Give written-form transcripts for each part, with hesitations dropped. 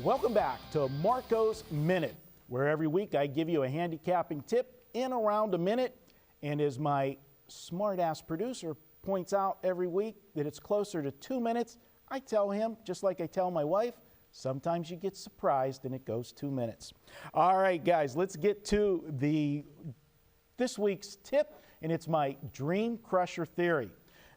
Welcome back to Marco's Minute, where every week I give you a handicapping tip in around a minute. And as my smart-ass producer points out every week that it's closer to 2 minutes, I tell him, just like I tell my wife, sometimes you get surprised and it goes 2 minutes. All right, guys, let's get to this week's tip, and it's my Dream Crusher theory.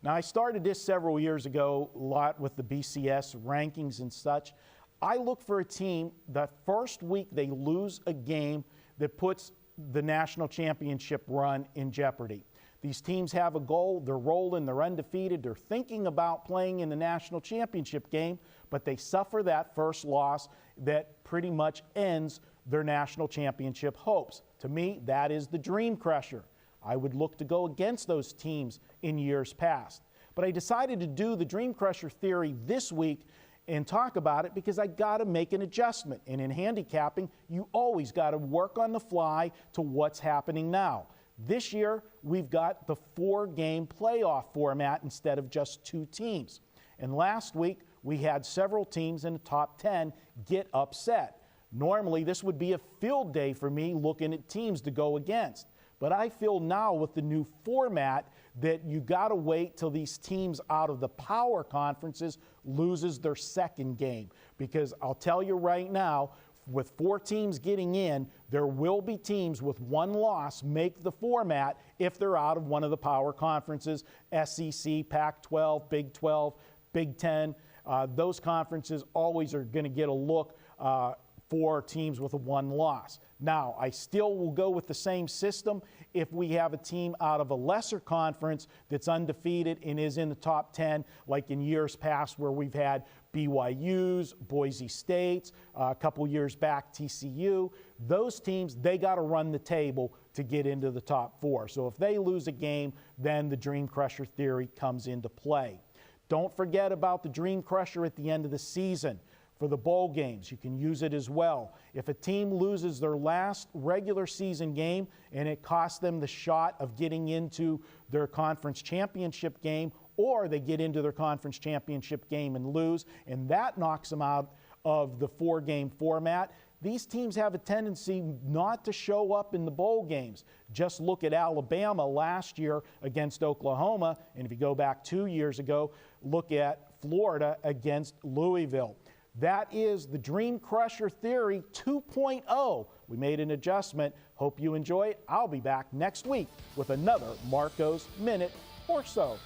Now, I started this several years ago, a lot with the BCS rankings and such. I look for a team that first week they lose a game that puts the national championship run in jeopardy. These teams have a goal, they're rolling, they're undefeated, they're thinking about playing in the national championship game, but they suffer that first loss that pretty much ends their national championship hopes. To me, that is the Dream Crusher. I would look to go against those teams in years past. But I decided to do the Dream Crusher theory this week and talk about it because I got to make an adjustment. And in handicapping, you always got to work on the fly to what's happening now. This year, we've got the 4-game playoff format instead of just 2 teams. And last week, we had several teams in the top 10 get upset. Normally, this would be a field day for me looking at teams to go against. But I feel now with the new format that you got to wait till these teams out of the power conferences loses their second game. Because I'll tell you right now, with 4 teams getting in, there will be teams with 1 loss make the format if they're out of one of the power conferences, SEC, Pac-12, Big 12, Big 10. Those conferences always are going to get a look for teams with a 1 loss. Now, I still will go with the same system if we have a team out of a lesser conference that's undefeated and is in the top 10, like in years past where we've had BYU's, Boise State's, a couple years back TCU. Those teams, they got to run the table to get into the top 4. So if they lose a game, then the Dream Crusher theory comes into play. Don't forget about the Dream Crusher at the end of the season. For the bowl games, you can use it as well. If a team loses their last regular season game and it costs them the shot of getting into their conference championship game, or they get into their conference championship game and lose, and that knocks them out of the 4-game format, these teams have a tendency not to show up in the bowl games. Just look at Alabama last year against Oklahoma, and if you go back 2 years ago, look at Florida against Louisville. That is the Dream Crusher Theory 2.0. We made an adjustment. Hope you enjoy it. I'll be back next week with another Marco's Minute or so.